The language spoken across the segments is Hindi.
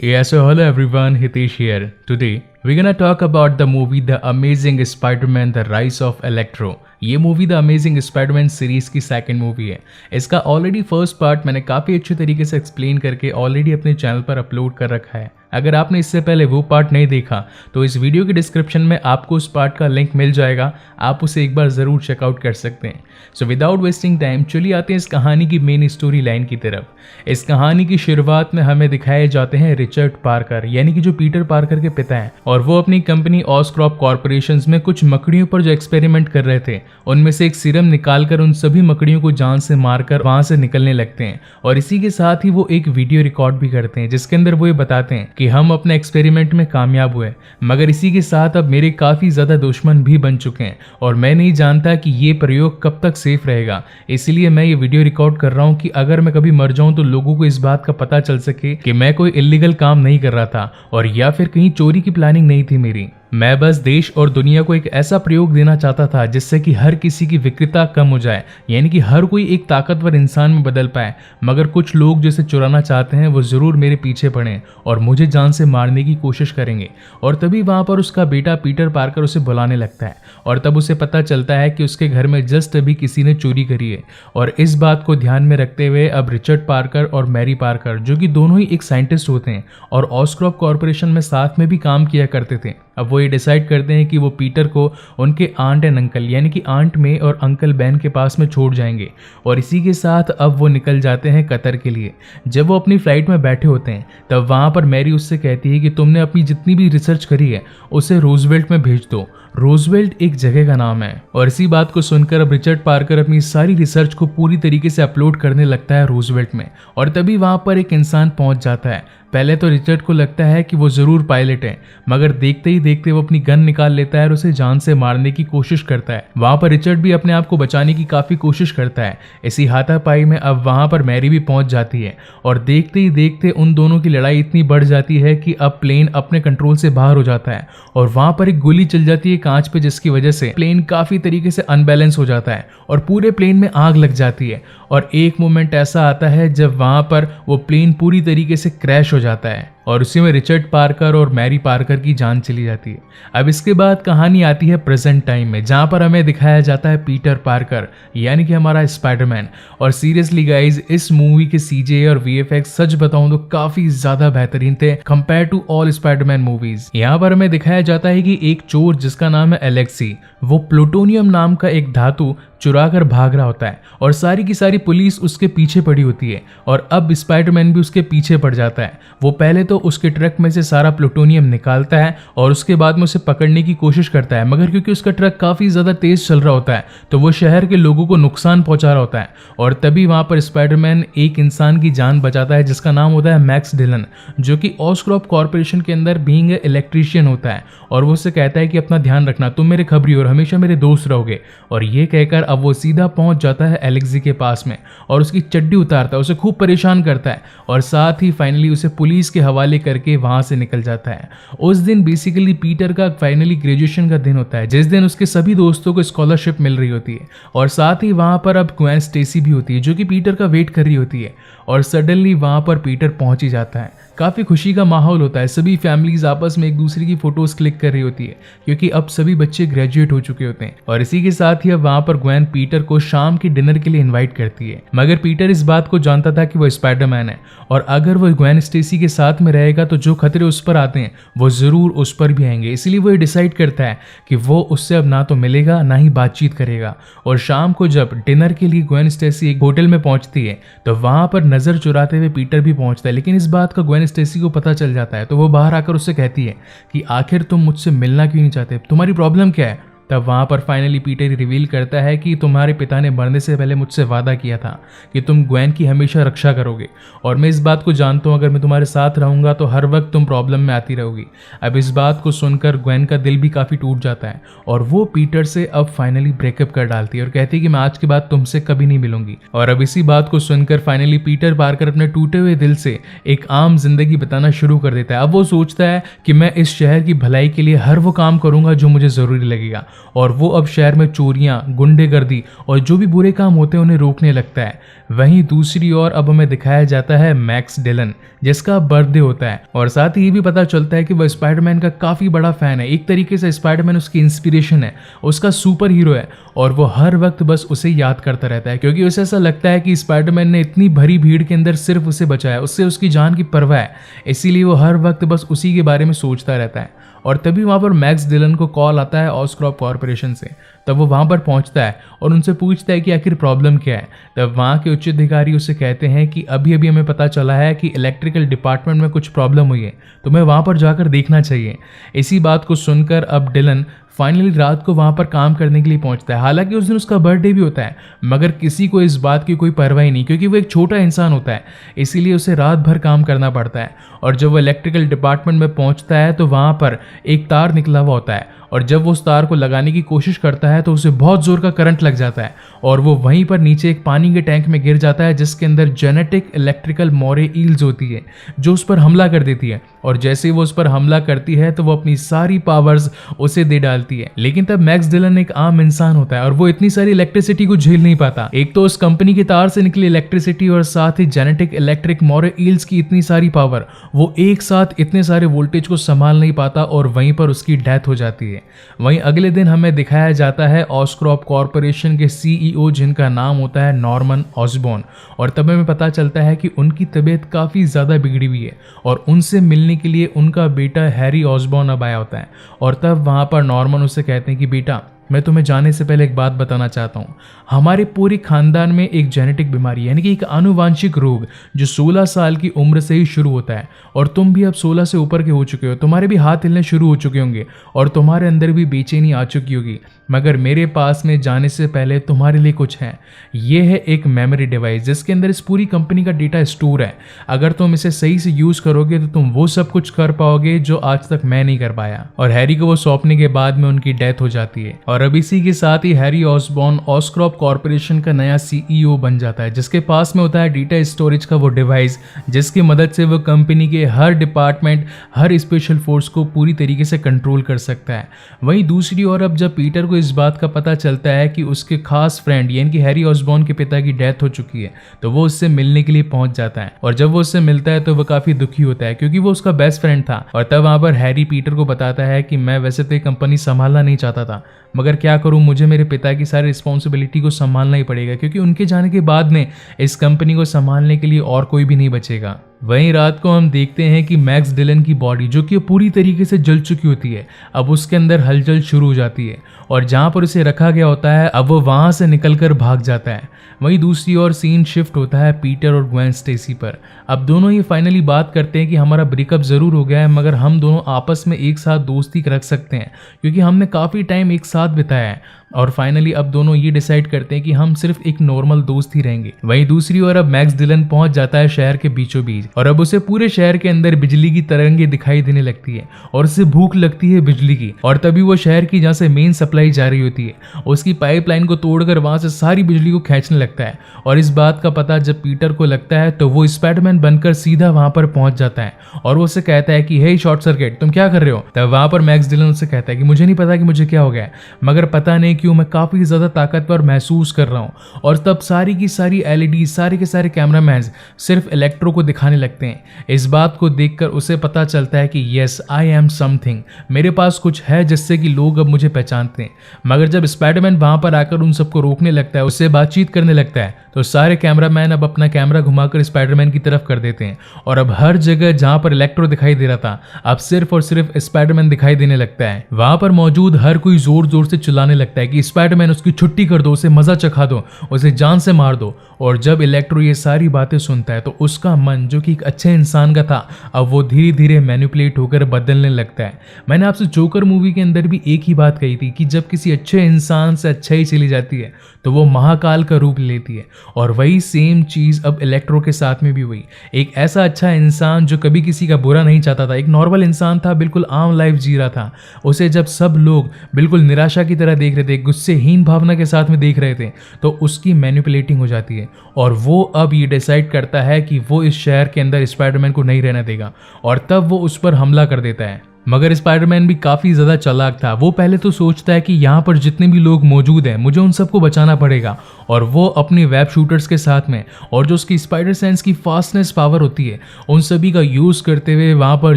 Yeah, so hello everyone, Hitesh here. Today we're gonna talk about the movie The Amazing Spider-Man The Rise of Electro. ये movie the amazing Spiderman series की सेकंड मूवी है। इसका ऑलरेडी फर्स्ट पार्ट मैंने काफ़ी अच्छे तरीके से एक्सप्लेन करके ऑलरेडी अपने चैनल पर अपलोड कर रखा है। अगर आपने इससे पहले वो पार्ट नहीं देखा तो इस वीडियो के डिस्क्रिप्शन में आपको उस पार्ट का लिंक मिल जाएगा, आप उसे एक बार ज़रूर चेकआउट कर सकते हैं। सो विदाउट वेस्टिंग टाइम चलिए आते हैं इस कहानी की मेन स्टोरी लाइन की तरफ। इस कहानी की शुरुआत में हमें दिखाए जाते हैं रिचर्ड पार्कर, यानी कि जो पीटर पार्कर के पिता हैं, और वो अपनी कंपनी ऑस्क्रॉप कॉर्पोरेशन में कुछ मकड़ियों पर जो एक्सपेरिमेंट कर रहे थे उनमें से एक सीरम निकालकर उन सभी मकड़ियों को जान से मारकर वहां से निकलने लगते हैं। और इसी के साथ ही वो एक वीडियो रिकॉर्ड भी करते हैं जिसके अंदर वो ये बताते हैं कि हम अपने एक्सपेरिमेंट में कामयाब हुए, मगर इसी के साथ अब मेरे काफी ज्यादा दुश्मन भी बन चुके हैं और मैं नहीं जानता कि ये प्रयोग कब तक सेफ रहेगा। इसलिए मैं ये वीडियो रिकॉर्ड कर रहा हूँ कि अगर मैं कभी मर जाऊं तो लोगों को इस बात का पता चल सके कि मैं कोई इलीगल काम नहीं कर रहा था और या फिर कहीं चोरी की प्लानिंग नहीं थी मेरी। मैं बस देश और दुनिया को एक ऐसा प्रयोग देना चाहता था जिससे कि हर किसी की विकृतता कम हो जाए, यानी कि हर कोई एक ताकतवर इंसान में बदल पाए। मगर कुछ लोग जिसे चुराना चाहते हैं वो जरूर मेरे पीछे पड़े और मुझे जान से मारने की कोशिश करेंगे। और तभी वहां पर उसका बेटा पीटर पार्कर उसे बुलाने लगता है और तब उसे पता चलता है कि उसके घर में जस्ट अभी किसी ने चोरी करी है। और इस बात को ध्यान में रखते हुए अब रिचर्ड पार्कर और मैरी पार्कर, जो कि दोनों ही एक साइंटिस्ट होते हैं और ऑस्क्रॉप कॉर्पोरेशन में साथ में भी काम किया करते थे, अब वो ये डिसाइड करते हैं कि वो पीटर को उनके आंट एंड अंकल, यानी कि आंट में और अंकल बैन के पास में छोड़ जाएंगे। और इसी के साथ अब वो निकल जाते हैं कतर के लिए। जब वो अपनी फ्लाइट में बैठे होते हैं तब वहाँ पर मैरी उससे कहती है कि तुमने अपनी जितनी भी रिसर्च करी है उसे रूजवेल्ट में भेज दो। रूजवेल्ट एक जगह का नाम है। और इसी बात को सुनकर अब रिचर्ड पार्कर अपनी सारी रिसर्च को पूरी तरीके से अपलोड करने लगता है रूजवेल्ट में। और तभी वहाँ पर एक इंसान पहुँच जाता है। पहले तो रिचर्ड को लगता है कि वो जरूर पायलट है, मगर देखते ही देखते वो अपनी गन निकाल लेता है और उसे जान से मारने की कोशिश करता है। वहां पर रिचर्ड भी अपने आप को बचाने की काफी कोशिश करता है। इसी हाथापाई में अब वहां पर मैरी भी पहुंच जाती है और देखते ही देखते उन दोनों की लड़ाई इतनी बढ़ जाती है कि अब प्लेन अपने कंट्रोल से बाहर हो जाता है और वहां पर एक गोली चल जाती है कांच पे, जिसकी वजह से प्लेन काफी तरीके से अनबैलेंस हो जाता है और पूरे प्लेन में आग लग जाती है। और एक मोमेंट ऐसा आता है जब वहां पर वो प्लेन पूरी तरीके से क्रैश हो जाता है और उसी में रिचर्ड पार्कर और मैरी पार्कर की जान चली जाती है। अब इसके बाद कहानी आती है प्रेजेंट टाइम में, जहां पर हमें दिखाया जाता है पीटर पार्कर, यानी कि हमारा स्पाइडरमैन। और सीरियसली गाइज, इस मूवी के सीजे और वीएफएक्स सच बताऊं तो काफी ज्यादा बेहतरीन थे compare to all Spiderman movies. यहाँ पर हमें दिखाया जाता है कि एक चोर जिसका नाम है एलेक्सी, वो प्लूटोनियम नाम का एक धातु चुरा कर भाग रहा होता है और सारी की सारी पुलिस उसके पीछे पड़ी होती है। और अब स्पाइडरमैन भी उसके पीछे पड़ जाता है। वो पहले तो उसके ट्रक में से सारा प्लूटोनियम निकालता है और उसके बाद में उसे पकड़ने की कोशिश करता है, मगर क्योंकि उसका ट्रक काफी ज्यादा तेज चल रहा होता है तो वो शहर के लोगों को नुकसान पहुंचा रहा होता है। और तभी वहां पर स्पाइडरमैन एक इंसान की जान बचाता है जिसका नाम होता है मैक्स डिलन, जो कि ऑस्क्रॉप कॉर्पोरेशन के अंदर बीइंग ए इलेक्ट्रीशियन होता है। और वो उससे कहता है कि अपना ध्यान रखना, तुम मेरे खबरी और हमेशा मेरे दोस्त रहोगे। और ये कहकर अब वो सीधा पहुंच जाता है एलेक्सी के पास में और उसकी चड्डी उतारता है, उसे खूब परेशान करता है और साथ ही फाइनली उसे पुलिस के हवाले करके वहां से निकल जाता है। उस दिन बेसिकली पीटर का फाइनली ग्रेजुएशन का दिन होता है, जिस दिन उसके सभी दोस्तों को स्कॉलरशिप मिल रही होती है। और साथ ही वहां पर अब ग्वेन स्टेसी भी होती है जो कि पीटर का वेट कर रही होती है। और सडनली वहां पर पीटर पहुंच ही जाता है। काफी खुशी का माहौल होता है, सभी फैमिलीज आपस में एक दूसरे की फोटोज क्लिक कर रही होती है क्योंकि अब सभी बच्चे ग्रेजुएट हो चुके होते हैं। और इसी के साथ ही अब वहां पर ग्वेन पीटर को शाम की डिनर के लिए इनवाइट करती है, मगर पीटर इस बात को जानता था कि वो स्पाइडरमैन है और अगर वो ग्वेन स्टेसी के साथ में रहेगा तो जो खतरे उस पर आते हैं वो जरूर उस पर भी आएंगे। इसलिए वो ये डिसाइड करता है कि वो उससे अब ना तो मिलेगा ना ही बातचीत करेगा। और शाम को जब डिनर के लिए ग्वेन स्टेसी एक होटल में पहुंचती है तो वहां पर नजर चुराते हुए पीटर भी पहुंचता है, लेकिन इस बात का ग्वेन स्टेसी को पता चल जाता है तो वो बाहर आकर उससे कहती है कि आखिर तुम मुझसे मिलना क्यों नहीं चाहते, तुम्हारी प्रॉब्लम क्या है। तब वहां पर फाइनली पीटर रिवील करता है कि तुम्हारे पिता ने मरने से पहले मुझसे वादा किया था कि तुम ग्वेन की हमेशा रक्षा करोगे और मैं इस बात को जानता हूं, अगर मैं तुम्हारे साथ रहूंगा तो हर वक्त तुम प्रॉब्लम में आती रहोगी। अब इस बात को सुनकर ग्वेन का दिल भी काफी टूट जाता है और वो पीटर से अब फाइनली ब्रेकअप कर डालती है और कहती है कि मैं आज के बाद तुमसे कभी नहीं मिलूंगी। और अब इसी बात को सुनकर फाइनली पीटर पार्कर अपने टूटे हुए दिल से एक आम जिंदगी बताना शुरू कर देता है। अब वो सोचता है कि मैं इस शहर की भलाई के लिए हर वो काम करूंगा जो मुझे जरूरी लगेगा और वो अब शहर में चोरियां, गुंडेगर्दी और जो भी बुरे काम होते हैं उन्हें रोकने लगता है। वहीं दूसरी ओर अब हमें दिखाया जाता है मैक्स डिलन, जिसका बर्थडे होता है और साथ ही ये भी पता चलता है कि वह स्पाइडरमैन का काफी बड़ा फैन है। एक तरीके से स्पाइडरमैन उसकी इंस्पिरेशन है, उसका सुपर हीरो है और वो हर वक्त बस उसे याद करता रहता है, क्योंकि उसे ऐसा लगता है कि स्पाइडरमैन ने इतनी भरी भीड़ के अंदर सिर्फ उसे बचाया, उससे उसकी जान की परवाह है, इसीलिए वो हर वक्त बस उसी के बारे में सोचता रहता है। और तभी वहाँ पर मैक्स डिलन को कॉल आता है ऑस्कॉर्प कॉरपोरेशन से। तब वो वहाँ पर पहुँचता है और उनसे पूछता है कि आखिर प्रॉब्लम क्या है। तब वहाँ के उच्च अधिकारी उसे कहते हैं कि अभी अभी हमें पता चला है कि इलेक्ट्रिकल डिपार्टमेंट में कुछ प्रॉब्लम हुई है, तुम्हें वहाँ पर जाकर देखना चाहिए। इसी बात को सुनकर अब डिलन फाइनली रात को वहाँ पर काम करने के लिए पहुँचता है। हालांकि उस दिन उसका बर्थडे भी होता है, मगर किसी को इस बात की कोई परवाह नहीं, क्योंकि वो एक छोटा इंसान होता है, इसीलिए उसे रात भर काम करना पड़ता है। और जब वो इलेक्ट्रिकल डिपार्टमेंट में पहुँचता है तो वहाँ पर एक तार निकला हुआ होता है और जब वो उस तार को लगाने की कोशिश करता है तो उसे बहुत जोर का करंट लग जाता है और वो वहीं पर नीचे एक पानी के टैंक में गिर जाता है, जिसके अंदर जेनेटिक इलेक्ट्रिकल मोरे ईल्स होती है जो उस पर हमला कर देती है। और जैसे ही वो उस पर हमला करती है तो वो अपनी सारी पावर्स उसे दे डालती है। लेकिन तब मैक्स डिलन एक आम इंसान होता है और वो इतनी सारी इलेक्ट्रिसिटी को झेल नहीं पाता। एक तो उस कंपनी की तार से निकली इलेक्ट्रिसिटी और साथ ही जेनेटिक इलेक्ट्रिक मोरे ईल्स की इतनी सारी पावर, वो एक साथ इतने सारे वोल्टेज को संभाल नहीं पाता और वहीं पर उसकी डेथ हो जाती है। वहीं अगले दिन हमें दिखाया जाता है ऑस्कॉर्प कॉरपोरेशन के सीईओ, जिनका नाम होता है नॉर्मन ऑसबॉर्न। और तब हमें पता चलता है कि उनकी तबीयत काफ़ी ज़्यादा बिगड़ी हुई है और उनसे मिलने के लिए उनका बेटा हैरी ऑसबॉर्न अब आया होता है। और तब वहाँ पर नॉर्मन उससे कहते हैं कि बेटा, मैं तुम्हें जाने से पहले एक बात बताना चाहता हूँ। हमारे पूरे खानदान में एक जेनेटिक बीमारी यानी कि एक आनुवांशिक रोग जो 16 साल की उम्र से ही शुरू होता है और तुम भी अब 16 से ऊपर के हो चुके हो, तुम्हारे भी हाथ हिलने शुरू हो चुके होंगे और तुम्हारे अंदर भी बेचैनी आ चुकी होगी, मगर मेरे पास में जाने से पहले तुम्हारे लिए कुछ है। ये है एक मेमोरी डिवाइस जिसके अंदर इस पूरी कंपनी का डेटा स्टोर है। अगर तुम इसे सही से यूज करोगे तो तुम वो सब कुछ कर पाओगे जो आज तक मैं नहीं कर पाया। और हैरी को वो सौंपने के बाद में उनकी डेथ हो जाती है और अब इसी के साथ ही हैरी ऑसबॉर्न ऑस्कॉर्प कॉरपोरेशन का नया सीईओ बन जाता है, जिसके पास में होता है डेटा स्टोरेज का वो डिवाइस जिसकी मदद से वो कंपनी के हर डिपार्टमेंट, हर स्पेशल फोर्स को पूरी तरीके से कंट्रोल कर सकता है। वहीं दूसरी ओर अब जब पीटर को इस बात का पता चलता है कि उसके खास फ्रेंड यानी कि हैरी ऑसबॉर्न के पिता की डेथ हो चुकी है तो वो उससे मिलने के लिए पहुंच जाता है। और जब वो उससे मिलता है तो वो काफी दुखी होता है क्योंकि वो उसका बेस्ट फ्रेंड था। और तब वहां पर हैरी पीटर को बताता है कि मैं वैसे तो ये कंपनी संभालना नहीं चाहता था, मगर क्या करूं, मुझे मेरे पिता की सारी रिस्पॉन्सिबिलिटी को संभालना ही पड़ेगा, क्योंकि उनके जाने के बाद में इस कंपनी को संभालने के लिए और कोई भी नहीं बचेगा। वहीं रात को हम देखते हैं कि मैक्स डिलन की बॉडी जो कि पूरी तरीके से जल चुकी होती है, अब उसके अंदर हलचल शुरू हो जाती है और जहां पर उसे रखा गया होता है अब वो वहां से निकलकर भाग जाता है। वहीं दूसरी ओर सीन शिफ्ट होता है पीटर और ग्वेन स्टेसी पर। अब दोनों ही फाइनली बात करते हैं कि हमारा ब्रेकअप जरूर हो गया है, मगर हम दोनों आपस में एक साथ दोस्ती रख सकते हैं क्योंकि हमने काफी टाइम एक साथ बिताया है। और फाइनली अब दोनों ये डिसाइड करते हैं कि हम सिर्फ एक नॉर्मल दोस्त ही रहेंगे। वहीं दूसरी ओर अब मैक्स डिलन पहुंच जाता है शहर के बीचों बीच और अब उसे पूरे शहर के अंदर बिजली की तरंगे दिखाई देने लगती है और उसे भूख लगती है बिजली की। और तभी वो शहर की जहाँ से मेन सप्लाई जा रही होती है उसकी पाइपलाइन को तोड़कर वहां से सारी बिजली को खींचने लगता है। और इस बात का पता जब पीटर को लगता है तो वो स्पाइडरमैन बनकर सीधा वहां पर पहुंच जाता है और वो उससे कहता है कि हे शॉर्ट सर्किट, तुम क्या कर रहे हो। तब वहां पर मैक्स डिलन उससे कहता है कि मुझे नहीं पता कि मुझे क्या हो गया है, मगर पता नहीं क्यों मैं काफी ज्यादा ताकतवर महसूस कर रहा हूं। और तब सारी की सारी एलईडी, सारे के सारे कैमरामैन सिर्फ इलेक्ट्रो को दिखाने लगते हैं। इस बात को देखकर उसे पता चलता है कि यस आई एम समथिंग, मेरे पास कुछ है जिससे कि लोग अब मुझे पहचानते हैं। मगर जब स्पाइडरमैन वहां पर आकर उन सबको रोकने लगता है, उससे बातचीत करने लगता है, तो सारे कैमरामैन अब अपना कैमरा घुमाकर स्पाइडरमैन की तरफ कर देते हैं और अब हर जगह जहां पर इलेक्ट्रो दिखाई दे रहा था अब सिर्फ और सिर्फ स्पाइडरमैन दिखाई देने लगता है। वहां पर मौजूद हर कोई जोर जोर से चिल्लाने लगता है कि स्पाइडरमैन उसकी छुट्टी कर दो, उसे मजा चखा दो, उसे जान से मार दो। और जब इलेक्ट्रो ये सारी बातें सुनता है तो उसका मन जो कि एक अच्छे इंसान का था अब वो धीरे धीरे मैनिपुलेट होकर बदलने लगता है। मैंने आपसे जोकर मूवी के अंदर भी एक ही बात कही थी कि जब किसी अच्छे इंसान से अच्छाई चली जाती है तो वो महाकाल का रूप लेती है और वही सेम चीज अब इलेक्ट्रो के साथ में भी हुई। एक ऐसा अच्छा इंसान जो कभी किसी का बुरा नहीं चाहता था, एक नॉर्मल इंसान था, बिल्कुल आम लाइफ जी रहा था, उसे जब सब लोग बिल्कुल निराशा की तरह देख रहे थे, गुस्सेहीन भावना के साथ में देख रहे थे, तो उसकी मैनिपुलेटिंग हो जाती है और वो अब ये डिसाइड करता है कि वो इस शहर के अंदर स्पाइडरमैन को नहीं रहने देगा और तब वो उस पर हमला कर देता है। मगर स्पाइडरमैन भी काफी ज्यादा चालाक था। वो पहले तो सोचता है कि यहाँ पर जितने भी लोग मौजूद हैं मुझे उन सबको बचाना पड़ेगा, और वो अपनी वेब शूटर्स के साथ में और जो उसकी स्पाइडर सेंस की फास्टनेस पावर होती है उन सभी का यूज करते हुए वहां पर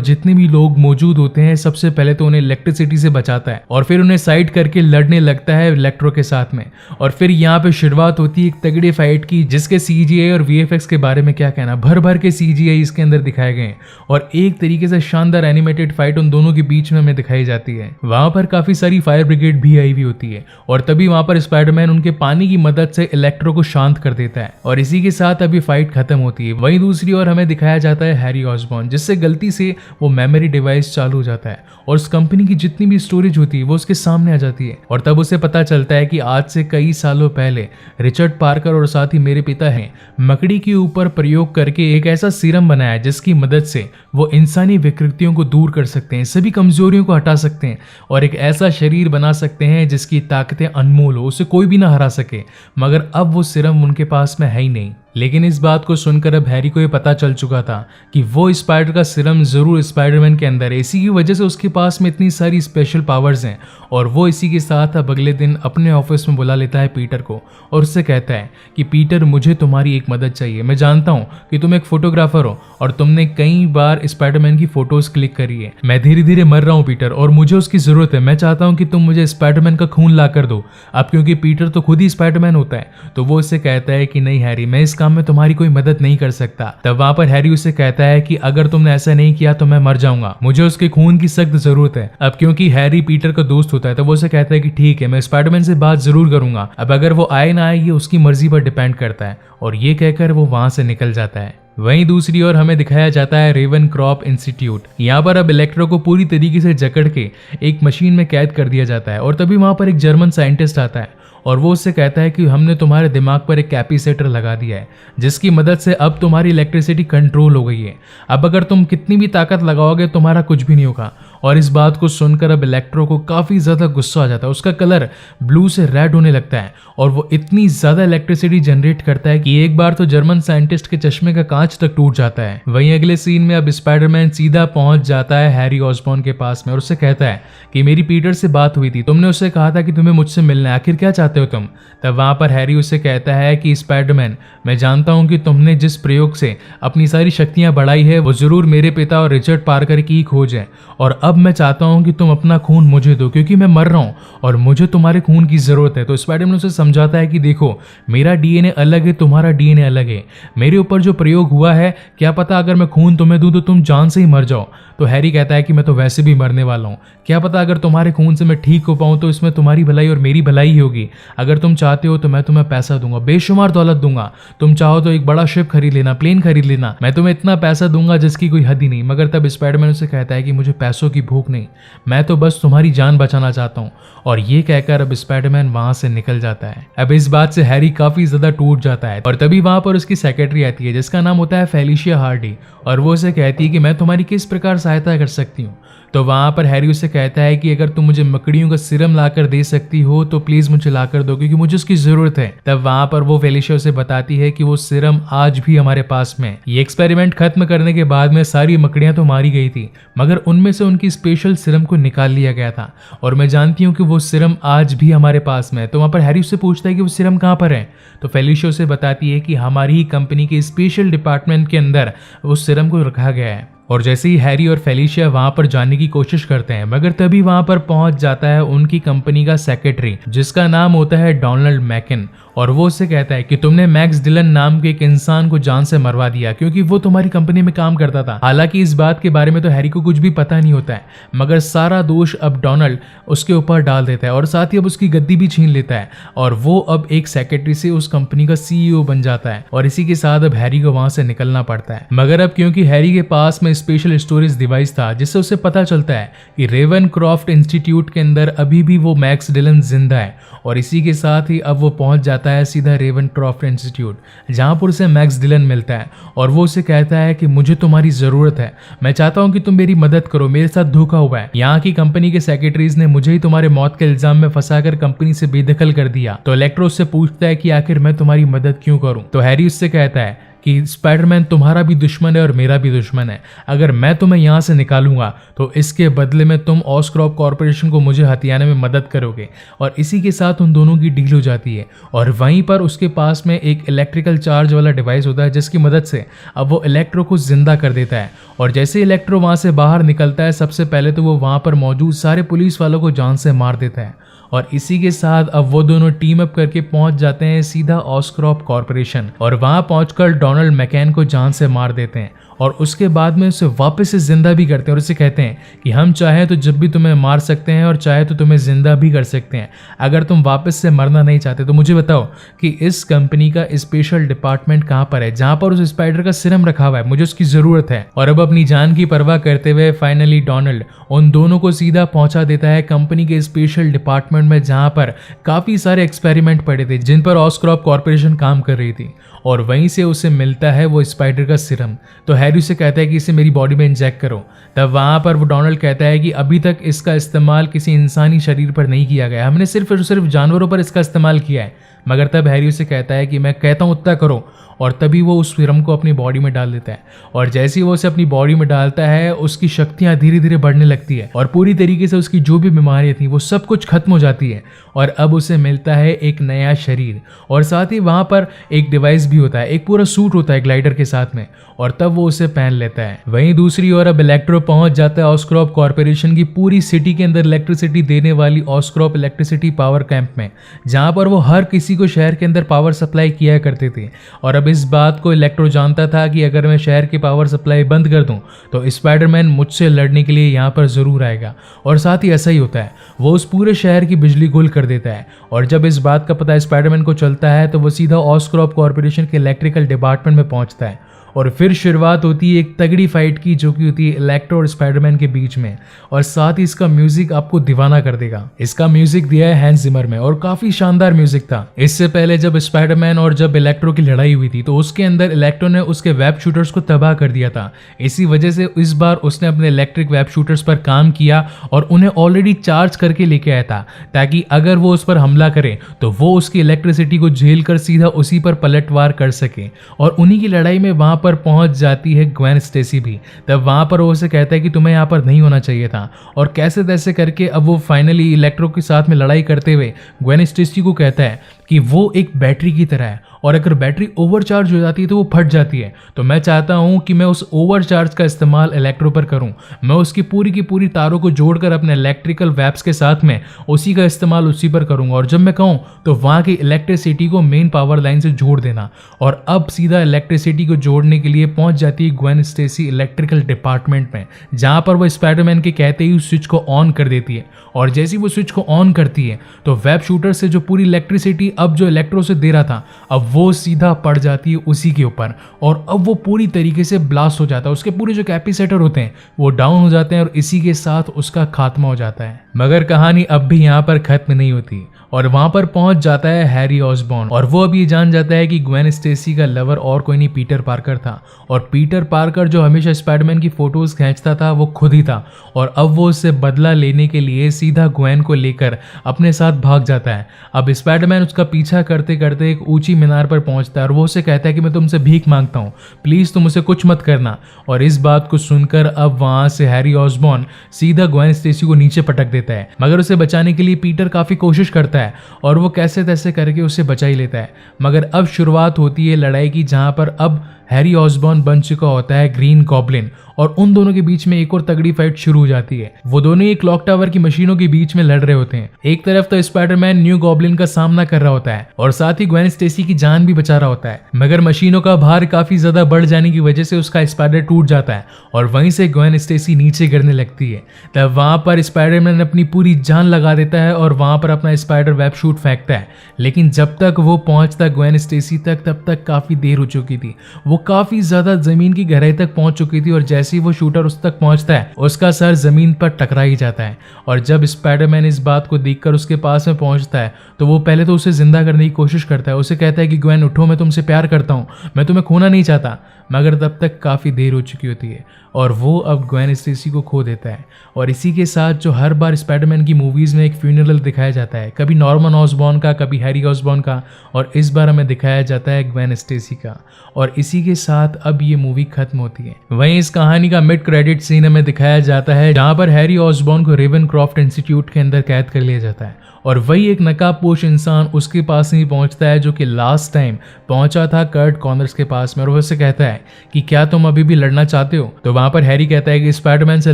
जितने भी लोग मौजूद होते हैं सबसे पहले तो उन्हें इलेक्ट्रिसिटी से बचाता है और फिर उन्हें साइड करके लड़ने लगता है इलेक्ट्रो के साथ में। और फिर यहाँ पे शुरुआत होती है एक तगड़ी फाइट की, जिसके CGI और VFX के बारे में क्या कहना, भर भर के CGI इसके अंदर दिखाए गए हैं और एक तरीके से शानदार एनिमेटेड फाइट उन दोनों के बीच में हमें दिखाई जाती है। वहां पर काफी सारी फायर ब्रिगेड भी आई हुई होती है और तभी वहां पर स्पाइडरमैन उनके पानी की मदद से इलेक्ट्रो को शांत कर देता है और इसी के साथ अभी फाइट खत्म होती है। वहीं दूसरी ओर हमें दिखाया जाता है हैरी ऑसबॉर्न, जिससे गलती से वो मेमोरी डिवाइस चालू हो जाता है और उस कंपनी की जितनी भी स्टोरेज होती है वो उसके सामने आ जाती है और तब उसे पता चलता है कि आज से कई सालों पहले रिचर्ड पार्कर और साथ ही मेरे पिता हैं मकड़ी के ऊपर प्रयोग करके एक ऐसा सीरम बनाया जिसकी मदद से वो इंसानी विकृतियों को दूर कर सकते हैं, सभी कमजोरियों को हटा सकते हैं और एक ऐसा शरीर बना सकते हैं जिसकी ताकतें अनमोल हो, उसे कोई भी ना हरा सके। मगर अब वो सीरम उनके पास में है ही नहीं। लेकिन इस बात को सुनकर अब हैरी को ये पता चल चुका था कि वो स्पाइडर का सीरम जरूर स्पाइडरमैन के अंदर है, इसी की वजह से उसके पास में इतनी सारी स्पेशल पावर्स हैं। और वो इसी के साथ अब अगले दिन अपने ऑफिस में बुला लेता है पीटर को और उससे कहता है कि पीटर, मुझे तुम्हारी एक मदद चाहिए। मैं जानता हूँ कि तुम एक फोटोग्राफर हो और तुमने कई बार स्पाइडरमैन की फोटोज क्लिक करी है। मैं धीरे धीरे मर रहा हूँ पीटर और मुझे उसकी जरूरत है। मैं चाहता हूँ कि तुम मुझे स्पाइडरमैन का खून ला कर दो। अब क्योंकि पीटर तो खुद ही स्पाइडरमैन होता है तो वो उससे कहता है कि नहीं हैरी, मैं इस काम में तुम्हारी कोई मदद नहीं कर सकता। तब वहां पर हैरी उससे कहता है कि अगर तुमने ऐसा नहीं किया तो मैं मर जाऊंगा, मुझे उसके खून की सख्त जरूरत है। अब क्योंकि हैरी पीटर का दोस्त होता है तो वो उसे कहता है कि ठीक है, मैं स्पाइडरमैन से बात जरूर करूंगा। अब अगर वो आए ना आए ये उसकी मर्जी पर डिपेंड करता है और ये कहकर वो वहां से निकल जाता है। वहीं दूसरी ओर हमें दिखाया जाता है रेवनक्रॉफ्ट इंस्टीट्यूट। यहाँ पर अब इलेक्ट्रो को पूरी तरीके से जकड़ के एक मशीन में कैद कर दिया जाता है और तभी वहां पर एक जर्मन साइंटिस्ट आता है और वो उससे कहता है कि हमने तुम्हारे दिमाग पर एक कैपेसिटर लगा दिया है जिसकी मदद से अब तुम्हारी इलेक्ट्रिसिटी कंट्रोल हो गई है। अब अगर तुम कितनी भी ताकत लगाओगे तुम्हारा कुछ भी नहीं होगा। और इस बात को सुनकर अब इलेक्ट्रो को काफी ज्यादा गुस्सा आ जाता है, उसका कलर ब्लू से रेड होने लगता है और वो इतनी ज्यादा इलेक्ट्रिसिटी जनरेट करता है कि एक बार तो जर्मन साइंटिस्ट के चश्मे का कांच तक टूट जाता है। वहीं अगले सीन में अब स्पाइडरमैन सीधा पहुंच जाता है हैरी ऑसबॉर्न के पास में और उससे कहता है कि मेरी पीटर से बात हुई थी, तुमने उससे कहा था कि तुम्हें मुझसे मिलना है, आखिर क्या चाहते हो तुम। तब वहां पर हैरी उससे कहता है कि स्पाइडरमैन, मैं जानता हूं कि तुमने जिस प्रयोग से अपनी सारी शक्तियां बढ़ाई है वो जरूर मेरे पिता और रिचर्ड पार्कर की खोज है और अब मैं चाहता हूं कि तुम अपना खून मुझे दो क्योंकि मैं मर रहा हूं और मुझे तुम्हारे खून की जरूरत है। तो स्पाइडरमैन उसे समझाता है कि देखो, मेरा डीएनए अलग है, तुम्हारा डीएनए अलग है, मेरे ऊपर जो प्रयोग हुआ है क्या पता अगर मैं खून तुम्हें दूं तो तुम जान से ही मर जाओ। तो हैरी कहता है कि मैं तो वैसे भी मरने वाला हूँ, क्या पता अगर तुम्हारे खून से मैं ठीक हो पाऊँ तो इसमें तुम्हारी भलाई और मेरी भलाई ही होगी। अगर तुम चाहते हो तो मैं तुम्हें पैसा दूंगा, बेशुमार दौलत दूंगा, तुम चाहो तो एक बड़ा शिप खरीद लेना, प्लेन खरीद लेना, मैं तुम्हें इतना पैसा दूंगा जिसकी कोई हद ही नहीं। मगर तब स्पाइडरमैन उसे कहता है कि मुझे पैसों की भूख नहीं, मैं तो बस तुम्हारी जान बचाना चाहता हूँ। और ये कहकर अब स्पाइडरमैन वहां से निकल जाता है। अब इस बात से हैरी काफी ज्यादा टूट जाता है और तभी वहां पर उसकी सेक्रेटरी आती है जिसका नाम होता है फेलिशिया हार्डी और वो उसे कहती है कि मैं तुम्हारी किस प्रकार सहायता कर सकती हूँ। तो वहां पर हैरी उससे कहता है कि अगर तुम मुझे मकड़ियों का सीरम लाकर दे सकती हो तो प्लीज मुझे लाकर दो क्योंकि मुझे उसकी जरूरत है। तब वहां पर वो फेलिशिया उसे बताती है कि वो सीरम आज भी हमारे पास में। ये एक्सपेरिमेंट खत्म करने के बाद में सारी मकड़ियां तो मारी गई थी मगर उनमें से उनकी स्पेशल सीरम को निकाल लिया गया था और मैं जानती हूँ कि वो सीरम आज भी हमारे पास में है। तो वहां पर हैरी उससे पूछता है कि वो सीरम कहाँ पर है। तो फेलिशिया उसे बताती है कि हमारी ही कंपनी के स्पेशल डिपार्टमेंट के अंदर उस सीरम को रखा गया है। और जैसे ही हैरी और फेलिशिया वहां पर जाने की कोशिश करते हैं मगर तभी वहां पर पहुंच जाता है उनकी कंपनी का सेक्रेटरी जिसका नाम होता है डोनाल्ड मैकिन और वो उससे कहता है कि तुमने मैक्स डिलन नाम के एक इंसान को जान से मरवा दिया क्योंकि वो तुम्हारी कंपनी में काम करता था। हालांकि इस बात के बारे में तो हैरी को कुछ भी पता नहीं होता है मगर सारा दोष अब डोनाल्ड उसके ऊपर डाल देता है और साथ ही अब उसकी गद्दी भी छीन लेता है और वो अब एक सेक्रेटरी से उस कंपनी का सीईओ बन जाता है और इसी के साथ अब हैरी को वहां से निकलना पड़ता है। मगर अब क्योंकि हैरी के पास में स्पेशल स्टोरेज डिवाइस था जिससे उसे पता चलता है कि रेवनक्रॉफ्ट इंस्टीट्यूट के अंदर अभी भी वो मैक्स डिलन जिंदा है और इसी के साथ ही अब वो पहुंच जाता है सीधा रेवनक्रॉफ्ट इंस्टीट्यूट जहां पर उसे मैक्स डिलन मिलता है और वो उसे कहता है कि मुझे तुम्हारी जरूरत है, मैं चाहता हूं कि तुम मेरी मदद करो, मेरे साथ धोखा हुआ है, यहाँ की कंपनी के सेक्रेटरीज ने मुझे ही तुम्हारे मौत के इल्जाम में फंसाकर कंपनी से बेदखल कर दिया। तो इलेक्ट्रो उससे पूछता है कि आखिर मैं तुम्हारी मदद क्यों करूं। तो हैरी उससे कहता है कि स्पाइडरमैन तुम्हारा भी दुश्मन है और मेरा भी दुश्मन है। अगर मैं तुम्हें यहाँ से निकालूंगा तो इसके बदले में तुम ऑस्क्रॉप कॉरपोरेशन को मुझे हथियाने में मदद करोगे। और इसी के साथ उन दोनों की डील हो जाती है। और वहीं पर उसके पास में एक इलेक्ट्रिकल चार्ज वाला डिवाइस होता है जिसकी मदद से अब वो इलेक्ट्रो को जिंदा कर देता है। और जैसे इलेक्ट्रो वहाँ से बाहर निकलता है, सबसे पहले तो वो वहाँ पर मौजूद सारे पुलिस वालों को जान से मार देता है। और इसी के साथ अब वो दोनों टीम अप करके पहुंच जाते हैं सीधा ऑस्क्रॉप कॉरपोरेशन और वहां पहुंचकर डोनाल्ड मैकैन को जान से मार देते हैं। और उसके बाद में उसे वापस से जिंदा भी करते हैं और उसे कहते हैं कि हम चाहे तो जब भी तुम्हें मार सकते हैं और चाहे तो तुम्हें जिंदा भी कर सकते हैं। अगर तुम वापस से मरना नहीं चाहते तो मुझे बताओ कि इस कंपनी का स्पेशल डिपार्टमेंट कहाँ पर है जहाँ पर उस स्पाइडर का सीरम रखा हुआ है, मुझे उसकी जरूरत है। और अब अपनी जान की परवाह करते हुए फाइनली डोनाल्ड उन दोनों को सीधा पहुंचा देता है कंपनी के स्पेशल डिपार्टमेंट में जहाँ पर काफी सारे एक्सपेरिमेंट पड़े थे जिन पर ऑस्क्रॉप कॉरपोरेशन काम कर रही थी। और वहीं से उसे मिलता है वो स्पाइडर का सीरम। तो हैरी उसे कहता है कि इसे मेरी बॉडी में इंजेक्ट करो। तब वहां पर वो डोनाल्ड कहता है कि अभी तक इसका इस्तेमाल किसी इंसानी शरीर पर नहीं किया गया, हमने सिर्फ और सिर्फ जानवरों पर इसका इस्तेमाल किया है। मगर तब हैरी उसे कहता है कि मैं कहता हूँ उतना करो। और तभी वो उस सीरम को अपनी बॉडी में डाल देता है। और जैसे ही वो उसे अपनी बॉडी में डालता है उसकी शक्तियां धीरे धीरे बढ़ने लगती है और पूरी तरीके से उसकी जो भी बीमारियां थी वो सब कुछ खत्म हो जाती है। और अब उसे मिलता है एक नया शरीर और साथ ही वहां पर एक डिवाइस भी होता है, एक पूरा सूट होता है ग्लाइडर के साथ में। और तब वो उसे पहन लेता है। वहीं दूसरी ओर अब इलेक्ट्रो पहुंच जाता है ऑस्क्रॉप कॉरपोरेशन की पूरी सिटी के अंदर इलेक्ट्रिसिटी देने वाली ऑस्क्रॉप इलेक्ट्रिसिटी पावर कैंप में, जहां पर वो हर किसी को शहर के अंदर पावर सप्लाई किया करते थे। और अब इस बात को इलेक्ट्रो जानता था कि अगर मैं शहर की पावर सप्लाई बंद कर दूं तो स्पाइडरमैन मुझसे लड़ने के लिए यहाँ पर जरूर आएगा। और साथ ही ऐसा ही होता है, वो उस पूरे शहर की बिजली गुल कर देता है। और जब इस बात का पता स्पाइडरमैन को चलता है तो वो सीधा ऑस्क्रॉप कॉरपोरेशन के इलेक्ट्रिकल डिपार्टमेंट में पहुंचता है। और फिर शुरुआत होती है एक तगड़ी फाइट की जो कि होती है इलेक्ट्रो और स्पाइडरमैन के बीच में। और साथ ही इसका म्यूजिक आपको दीवाना कर देगा। इसका म्यूजिक दिया है हैंस जिमर में और काफी शानदार म्यूजिक था। इससे पहले जब स्पाइडरमैन और जब इलेक्ट्रो की लड़ाई हुई थी तो उसके अंदर इलेक्ट्रो ने उसके वेब शूटर्स को तबाह कर दिया था। इसी वजह से इस बार उसने अपने इलेक्ट्रिक वेब शूटर्स पर काम किया और उन्हें ऑलरेडी चार्ज करके लेके आया था ताकि अगर वो उस पर हमला करे तो वो उसकी इलेक्ट्रिसिटी को झेल कर सीधा उसी पर पलटवार कर सके। और उन्हीं की लड़ाई में वहां पर पहुंच जाती है ग्वेन स्टेसी भी। तब वहां पर वो उसे कहता है कि तुम्हें यहाँ पर नहीं होना चाहिए था। और कैसे तैसे करके अब वो फाइनली इलेक्ट्रो के साथ में लड़ाई करते हुए ग्वेन स्टेसी को कहता है कि वो एक बैटरी की तरह है और अगर बैटरी ओवरचार्ज हो जाती है तो वो फट जाती है। तो मैं चाहता हूं कि मैं उस ओवरचार्ज का इस्तेमाल इलेक्ट्रो पर करूं। मैं उसकी पूरी की पूरी तारों को जोड़कर अपने इलेक्ट्रिकल वेब्स के साथ में उसी का इस्तेमाल उसी पर करूंगा और जब मैं कहूं तो वहां की इलेक्ट्रिसिटी को मेन पावर लाइन से जोड़ देना। और अब सीधा इलेक्ट्रिसिटी को जोड़ने के लिए पहुंच जाती है ग्वेन स्टेसी इलेक्ट्रिकल डिपार्टमेंट में, जहां पर वो स्पाइडरमैन के कहते ही उस स्विच को ऑन कर देती है। और जैसे ही वो स्विच को ऑन करती है तो वेब शूटर से जो पूरी इलेक्ट्रिसिटी अब जो इलेक्ट्रो से दे रहा था अब वो सीधा पड़ जाती है उसी के ऊपर। और अब वो पूरी तरीके से ब्लास्ट हो जाता है, उसके पूरे जो कैपेसिटर होते हैं वो डाउन हो जाते हैं और इसी के साथ उसका खात्मा हो जाता है। मगर कहानी अब भी यहाँ पर खत्म नहीं होती और वहां पर पहुंच जाता है हैरी ऑसबॉर्न और वो अब ये जान जाता है कि ग्वेन स्टेसी का लवर और कोई नहीं पीटर पार्कर था। और पीटर पार्कर जो हमेशा स्पाइडरमैन की फोटोज खींचता था वो खुद ही था। और अब वो उससे बदला लेने के लिए सीधा ग्वेन को लेकर अपने साथ भाग जाता है। अब स्पाइडरमैन उसका पीछा करते करते एक ऊंची मीनार पर पहुंचता है और वो उसे कहता है कि मैं तुमसे भीख मांगता हूँ, प्लीज तुम उसे कुछ मत करना। और इस बात को सुनकर अब वहां से हैरी ऑसबॉर्न सीधा ग्वेन स्टेसी को नीचे पटक देता है। मगर उसे बचाने के लिए पीटर काफी कोशिश करता है और वो कैसे तैसे करके उसे बचा ही लेता है। मगर अब शुरुआत होती है लड़ाई की, जहां पर अब हैरी ऑसबॉर्न बन चुका होता है ग्रीन गॉब्लिन और उन दोनों के बीच में एक और तगड़ी फाइट शुरू हो जाती है। वो दोनों ही क्लॉक टावर की मशीनों के बीच में लड़ रहे होते हैं। एक तरफ तो स्पाइडरमैन न्यू गॉब्लिन का सामना कर रहा होता है और साथ ही ग्वेन स्टेसी की जान भी बचा रहा होता है। मगर मशीनों का भार काफी ज्यादा बढ़ जाने की वजह से उसका स्पाइडर टूट जाता है और वहीं से ग्वेन स्टेसी नीचे गिरने लगती है। तब वहां पर स्पाइडरमैन अपनी पूरी जान लगा देता है और वहां पर अपना स्पाइडर वेब शूट फेंकता है। लेकिन जब तक वो पहुंचता ग्वेन स्टेसी तक तब तक काफी देर हो चुकी थी। वो काफी ज्यादा जमीन की गहराई तक पहुंच चुकी थी और जैसे ही वो शूटर उस तक पहुंचता है उसका सर जमीन पर टकरा ही जाता है। और जब स्पाइडरमैन इस बात को देखकर उसके पास में पहुंचता है तो वो पहले तो उसे जिंदा करने की कोशिश करता है। उसे कहता है कि ग्वेन उठो, मैं तुमसे प्यार करता हूं, मैं तुम्हें खोना नहीं चाहता। मगर तब तक काफ़ी देर हो चुकी होती है और वो अब ग्वेन स्टेसी को खो देता है। और इसी के साथ जो हर बार स्पाइडरमैन की मूवीज़ में एक फ्यूनरल दिखाया जाता है, कभी नॉर्मन ऑसबॉर्न का, कभी हैरी ऑसबॉर्न का, और इस बार हमें दिखाया जाता है ग्वेन स्टेसी का। और इसी के साथ अब ये मूवी खत्म होती है। वहीं इस कहानी का मिड क्रेडिट सीन हमें दिखाया जाता है जहाँ पर हैरी ऑसबॉर्न को रेवेनक्रॉफ्ट इंस्टीट्यूट के अंदर कैद कर लिया जाता है और वही एक नकाबपोश इंसान उसके पास नहीं पहुंचता है जो कि लास्ट टाइम पहुंचा था कर्ट कॉनर्स के पास में, और वो उससे कहता है कि क्या तुम अभी भी लड़ना चाहते हो। तो वहां पर हैरी कहता है कि स्पाइडरमैन से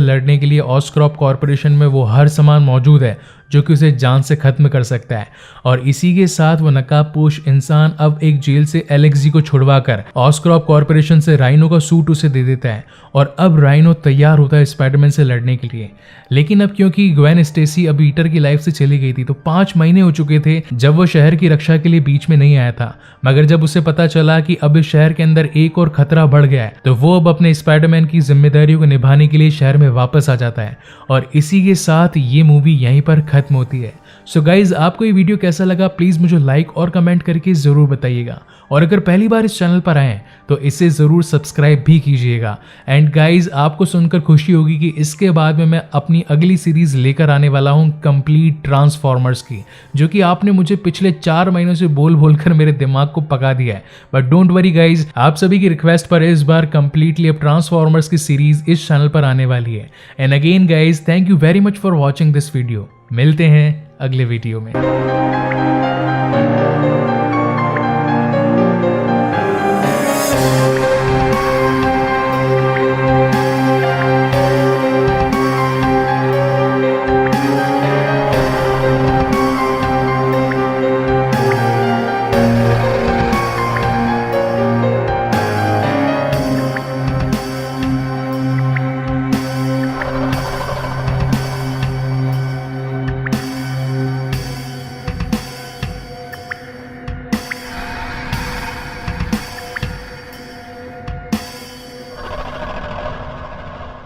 लड़ने के लिए ऑस्क्रॉप कॉर्पोरेशन में वो हर सामान मौजूद है जो कि उसे जान से खत्म कर सकता है। और इसी के साथ वो नकाबपोश इंसान अब एक जेल से एलेक्सी को छुड़वाकर ऑस्क्रॉप कॉर्पोरेशन से राइनो का सूट उसे दे देता है और अब राइनो तैयार होता है स्पाइडरमैन से लड़ने के लिए। लेकिन अब क्योंकि ग्वेन स्टेसी अब पीटर की लाइफ से चली गई थी तो 5 महीने हो चुके थे जब वो शहर की रक्षा के लिए बीच में नहीं आया था। मगर जब उसे पता चला कि अब इस शहर के अंदर एक और खतरा बढ़ गया है तो वो अब अपने स्पाइडरमैन की जिम्मेदारियों को निभाने के लिए शहर में वापस आ जाता है। और इसी के साथ ये मूवी यहीं पर खत्म होती है। सो गाइज, आपको ये वीडियो कैसा लगा प्लीज मुझे लाइक और कमेंट करके जरूर बताइएगा। और अगर पहली बार इस चैनल पर आए हैं तो इसे जरूर सब्सक्राइब भी कीजिएगा। एंड गाइज, आपको सुनकर खुशी होगी कि इसके बाद में मैं अपनी अगली सीरीज लेकर आने वाला हूं कंप्लीट ट्रांसफॉर्मर्स की, जो कि आपने मुझे पिछले 4 महीनों से बोल बोलकर मेरे दिमाग को पका दिया है। बट डोंट वरी गाइज, आप सभी की रिक्वेस्ट पर इस बार कंप्लीटली अब ट्रांसफॉर्मर्स की सीरीज इस चैनल पर आने वाली है। And again guys, thank you very much for watching this video. मिलते हैं अगले वीडियो में।